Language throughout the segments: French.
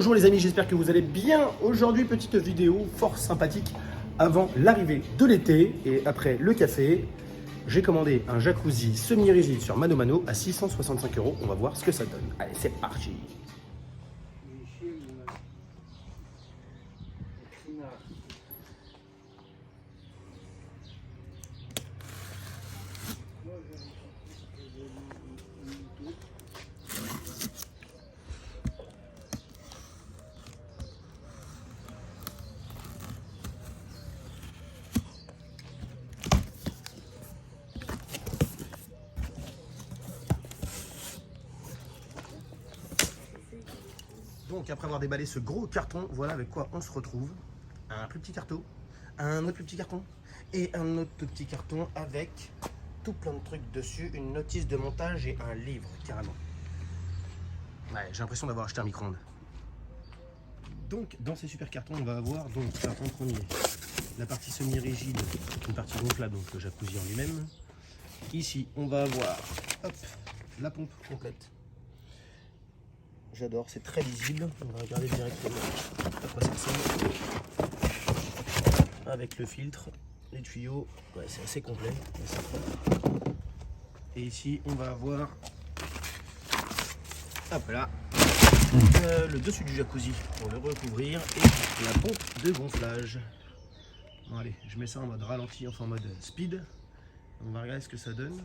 Bonjour les amis, j'espère que vous allez bien. Aujourd'hui, petite vidéo fort sympathique avant l'arrivée de l'été et après le café. J'ai commandé un jacuzzi semi-rigide sur Mano Mano à 665 €. On va voir ce que ça donne. Allez, c'est parti. Donc après avoir déballé ce gros carton, voilà avec quoi on se retrouve. Un plus petit carton, un autre plus petit carton et un autre tout petit carton avec tout plein de trucs dessus, une notice de montage et un livre carrément. Ouais, j'ai l'impression d'avoir acheté un micro-ondes. Donc dans ces super cartons, on va avoir donc en premier la partie semi-rigide, une partie gonflable, donc le jacuzzi en lui-même. Ici, on va avoir hop, la pompe complète. J'adore, c'est très lisible. On va regarder directement à quoi ça ressemble. Avec le filtre, les tuyaux, ouais, c'est assez complet. Et ici, on va avoir hop là, le dessus du jacuzzi pour le recouvrir et la pompe de gonflage. Bon, allez, je mets ça en mode ralenti, enfin en mode speed. On va regarder ce que ça donne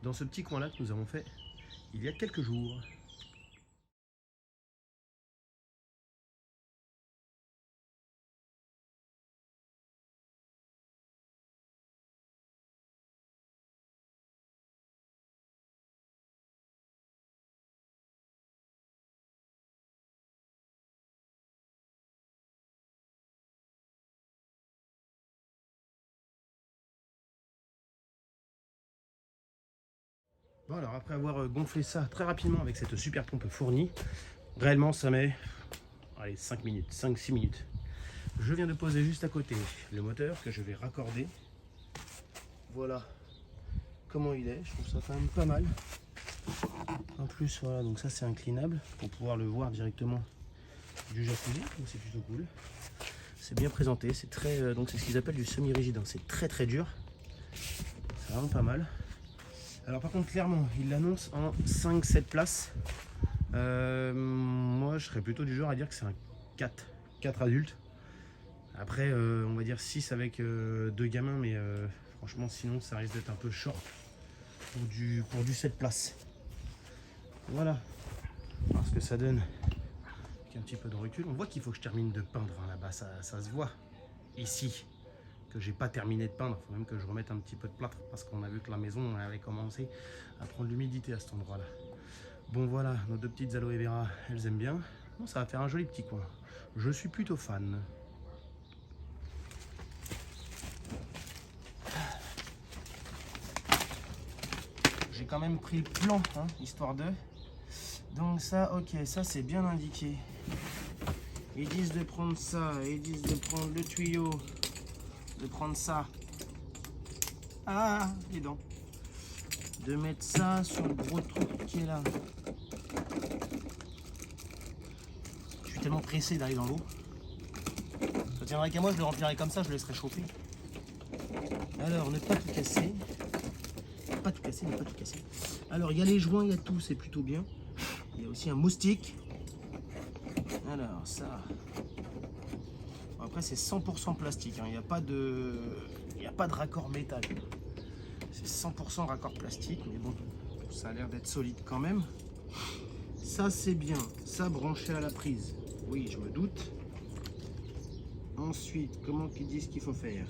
dans ce petit coin là que nous avons fait il y a quelques jours. Bon alors après avoir gonflé ça très rapidement avec cette super pompe fournie, réellement ça met allez, 5 minutes, 5-6 minutes. Je viens de poser juste à côté le moteur que je vais raccorder. Voilà comment il est, je trouve ça quand même pas mal. En plus voilà, donc ça c'est inclinable pour pouvoir le voir directement du jacuzzi, donc c'est plutôt cool. C'est bien présenté, c'est très donc c'est ce qu'ils appellent du semi-rigide, hein. C'est très dur. C'est vraiment pas mal. Alors par contre clairement il l'annonce en 5-7 places. Moi je serais plutôt du genre à dire que c'est un 4 adultes. Après on va dire 6 avec 2 gamins, mais franchement sinon ça risque d'être un peu short pour du 7 places. Voilà, voir ce que ça donne avec un petit peu de recul. On voit qu'il faut que je termine de peindre hein, là-bas, ça se voit ici que j'ai pas terminé de peindre. Il faut même que je remette un petit peu de plâtre parce qu'on a vu que la maison avait commencé à prendre l'humidité à cet endroit là. Bon voilà, nos deux petites aloe vera, elles aiment bien. Bon, ça va faire un joli petit coin. Je suis plutôt fan. J'ai quand même pris le plan, hein, histoire de... Donc ça, ok, ça c'est bien indiqué. Ils disent de prendre ça, ils disent de prendre le tuyau, de prendre ça. Ah, les dents. De mettre ça sur le gros truc qui est là. Je suis tellement pressé d'aller dans l'eau. Ça tiendrait qu'à moi, je le remplirais comme ça, je le laisserais chauffer. Alors, ne pas tout casser. Pas tout casser, ne pas tout casser. Alors, il y a les joints, il y a tout, c'est plutôt bien. Il y a aussi un moustique. Alors, ça. Bon, après, c'est 100% plastique. Hein. Il n'y a pas de raccord métal. C'est 100% raccord plastique, mais bon, ça a l'air d'être solide quand même. Ça, c'est bien. Ça, branché à la prise. Oui, je me doute. Ensuite, comment qu'ils disent qu'il faut faire?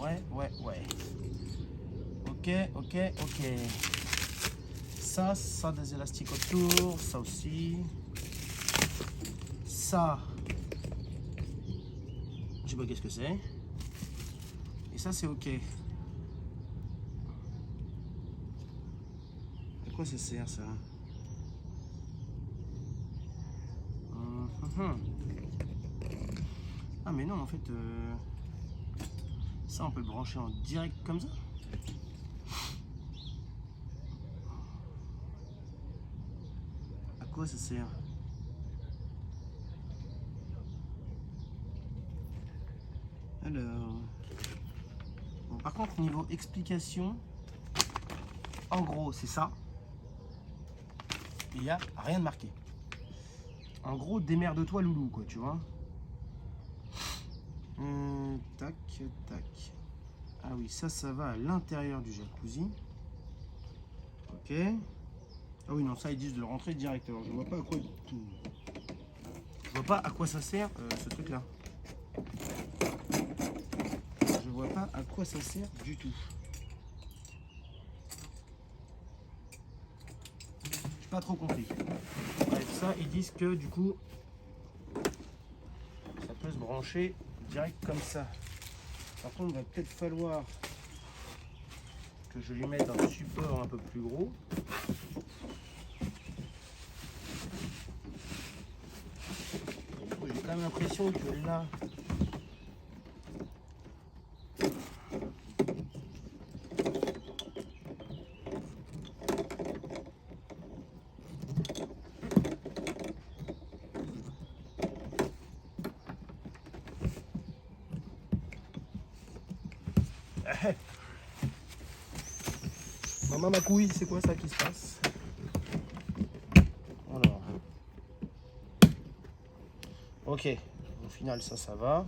Ouais. Ok. Ça, des élastiques autour. Ça aussi. Ça, je sais pas qu'est-ce que c'est. Et ça, c'est ok. À quoi ça sert, ça? Ah, mais non, en fait, ça, on peut le brancher en direct comme ça. quoi ça sert? Alors... Bon, par contre, niveau explication, en gros, c'est ça. Il n'y a rien de marqué. En gros, démerde-toi, loulou, quoi, tu vois. Tac, tac. Ah oui, ça va à l'intérieur du jacuzzi. Ok. Ah oui, non, ça, ils disent de le rentrer direct. Alors, je vois pas à quoi... Je vois pas à quoi ça sert, ce truc-là. Je vois pas à quoi ça sert du tout. J'ai pas trop compris. Bref, ça, ils disent que, du coup, ça peut se brancher direct comme ça. Par contre, il va peut-être falloir que je lui mette un support un peu plus gros. J'ai quand même l'impression que là... Maman ma couille, c'est quoi ça qui se passe? Alors. Ok, au final ça va.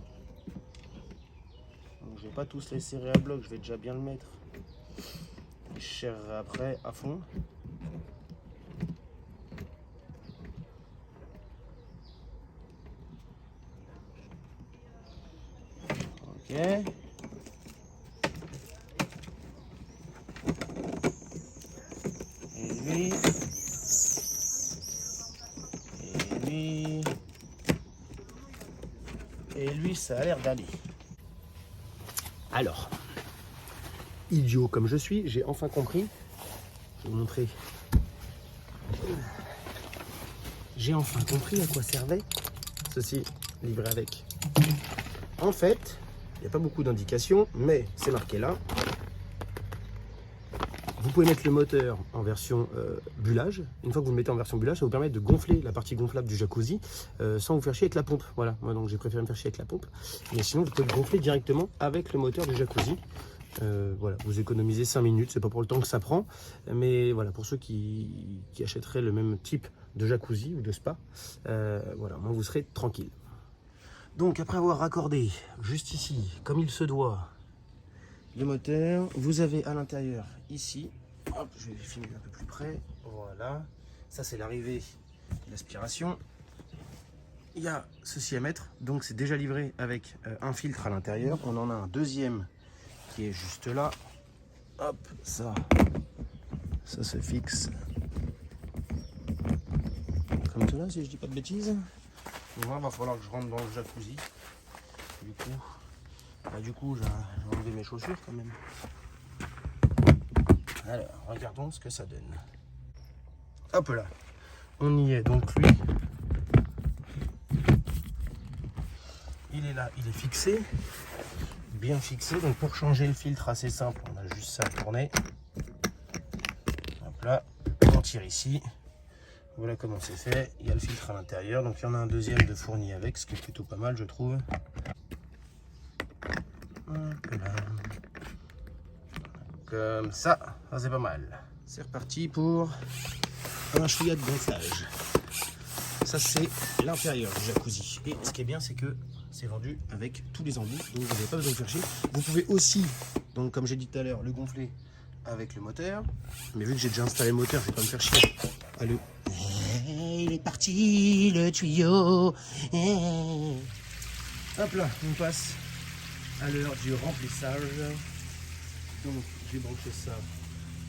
Donc, je vais pas tous les serrer à bloc, je vais déjà bien le mettre. Et je serrerai après à fond. Ok. Et lui, ça a l'air d'aller. Alors, idiot comme je suis, j'ai enfin compris. Je vais vous montrer. J'ai enfin compris à quoi servait ceci livré avec. En fait, il n'y a pas beaucoup d'indications, mais c'est marqué là. Vous pouvez mettre le moteur en version bullage. Une fois que vous le mettez en version bullage, ça vous permet de gonfler la partie gonflable du jacuzzi sans vous faire chier avec la pompe. Voilà, moi donc j'ai préféré me faire chier avec la pompe. Mais sinon, vous pouvez le gonfler directement avec le moteur du jacuzzi. Voilà, vous économisez 5 minutes, c'est pas pour le temps que ça prend. Mais voilà, pour ceux qui achèteraient le même type de jacuzzi ou de spa, voilà, moi vous serez tranquille. Donc après avoir raccordé juste ici, comme il se doit, le moteur, vous avez à l'intérieur ici, hop, je vais filmer un peu plus près, voilà, ça c'est l'arrivée de l'aspiration. Il y a ceci à mettre, donc c'est déjà livré avec un filtre à l'intérieur. On en a un deuxième qui est juste là, hop, ça se fixe comme cela si je dis pas de bêtises. Donc là, il va falloir que je rentre dans le jacuzzi, du coup j'ai enlevé mes chaussures quand même. Alors, regardons ce que ça donne. Hop là, on y est. Donc lui, il est là, il est fixé, bien fixé. Donc pour changer le filtre, assez simple, on a juste ça à tourner. Hop là, on tire ici. Voilà comment c'est fait. Il y a le filtre à l'intérieur. Donc il y en a un deuxième de fourni avec, ce qui est plutôt pas mal, je trouve. Hop là. Comme ça c'est pas mal. C'est reparti pour un chouïa de gonflage. Ça c'est l'intérieur du jacuzzi. Et ce qui est bien, c'est que c'est vendu avec tous les embouts, donc vous n'avez pas besoin de faire chier. Vous pouvez aussi, donc comme j'ai dit tout à l'heure, le gonfler avec le moteur. Mais vu que j'ai déjà installé le moteur, je vais pas me faire chier. Allez. Il est parti le tuyau. Hop là, on passe à l'heure du remplissage. Donc j'ai branché ça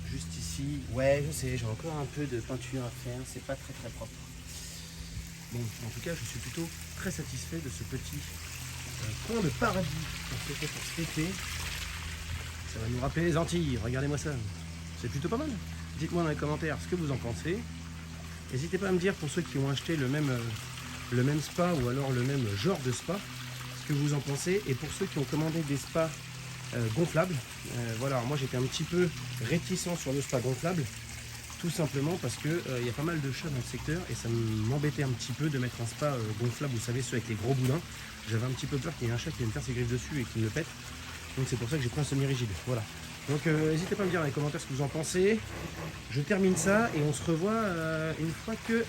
juste ici. Ouais, je sais, j'ai encore un peu de peinture à faire, c'est pas très propre. Bon, en tout cas, je suis plutôt très satisfait de ce petit coin de paradis qu'on s'est fait pour cet été. Ça va nous rappeler les Antilles, regardez-moi ça. C'est plutôt pas mal. Dites-moi dans les commentaires ce que vous en pensez. N'hésitez pas à me dire pour ceux qui ont acheté le même spa ou alors le même genre de spa, ce que vous en pensez. Et pour ceux qui ont commandé des spas gonflables, voilà, moi j'étais un petit peu réticent sur le spa gonflable Tout simplement parce que il y a pas mal de chats dans le secteur et ça m'embêtait un petit peu de mettre un spa gonflable, vous savez, ceux avec les gros boudins. J'avais un petit peu peur qu'il y ait un chat qui vienne faire ses griffes dessus et qu'il me le pète. Donc c'est pour ça que j'ai pris un semi-rigide. Voilà. Donc n'hésitez pas à me dire dans les commentaires ce que vous en pensez. Je termine ça et on se revoit une fois que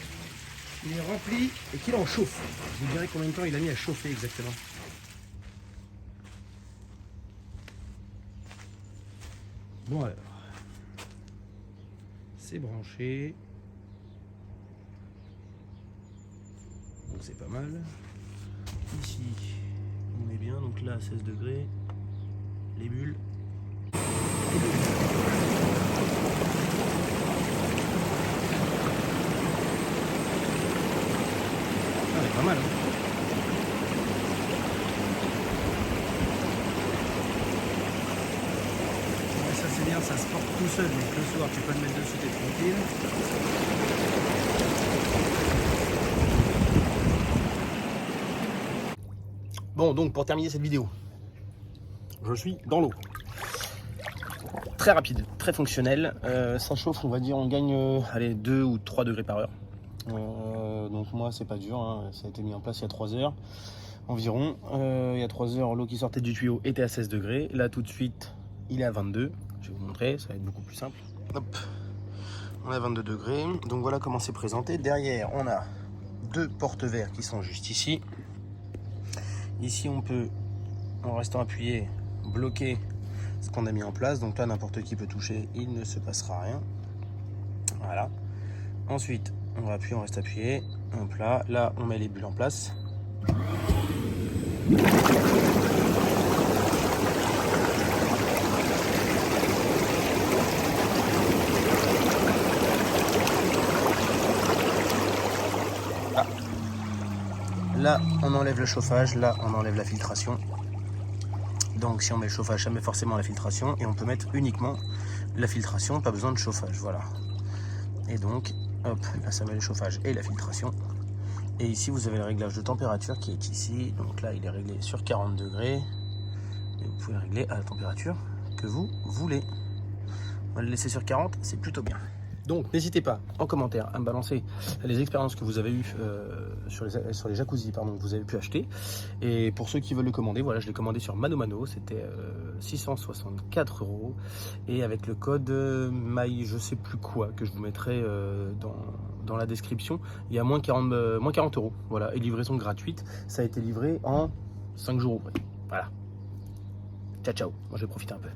il est rempli et qu'il en chauffe. Je vous dirai combien de temps il a mis à chauffer exactement. Bon alors, c'est branché. Donc c'est pas mal. Ici, on est bien. Donc là, 16 degrés. Les bulles. Ah, elle est pas mal. Hein. Ouais, ça c'est bien, ça se porte tout seul. Donc le soir, tu peux le mettre dessus, t'es tranquille. Bon, donc pour terminer cette vidéo, je suis dans l'eau. Très rapide, très fonctionnel. Ça chauffe, on va dire, on gagne allez, 2 ou 3 degrés par heure. Donc moi, c'est pas dur. Hein. Ça a été mis en place il y a 3 heures environ. Il y a 3 heures, l'eau qui sortait du tuyau était à 16 degrés. Là, tout de suite, il est à 22. Je vais vous montrer, ça va être beaucoup plus simple. Hop, on est à 22 degrés. Donc voilà comment c'est présenté. Derrière, on a 2 porte-verres qui sont juste ici. Ici, on peut, en restant appuyé, bloquer ce qu'on a mis en place. Donc là, n'importe qui peut toucher, il ne se passera rien. Voilà. Ensuite, on va appuyer, on reste appuyé. Hop là, là, on met les bulles en place. Ah. Là, on enlève le chauffage, là, on enlève la filtration. Donc si on met le chauffage, ça met forcément la filtration et on peut mettre uniquement la filtration, pas besoin de chauffage, voilà. Et donc, hop, là ça met le chauffage et la filtration. Et ici vous avez le réglage de température qui est ici. Donc là il est réglé sur 40 degrés. Et vous pouvez le régler à la température que vous voulez. On va le laisser sur 40, c'est plutôt bien. Donc n'hésitez pas en commentaire à me balancer les expériences que vous avez eues sur les jacuzzi pardon, que vous avez pu acheter. Et pour ceux qui veulent le commander, voilà, je l'ai commandé sur ManoMano, c'était 664 €. Et avec le code MAI je sais plus quoi, que je vous mettrai dans la description, il y a moins 40 €. Voilà, et livraison gratuite, ça a été livré en 5 jours au prix. Voilà. Ciao ciao, moi je vais profiter un peu.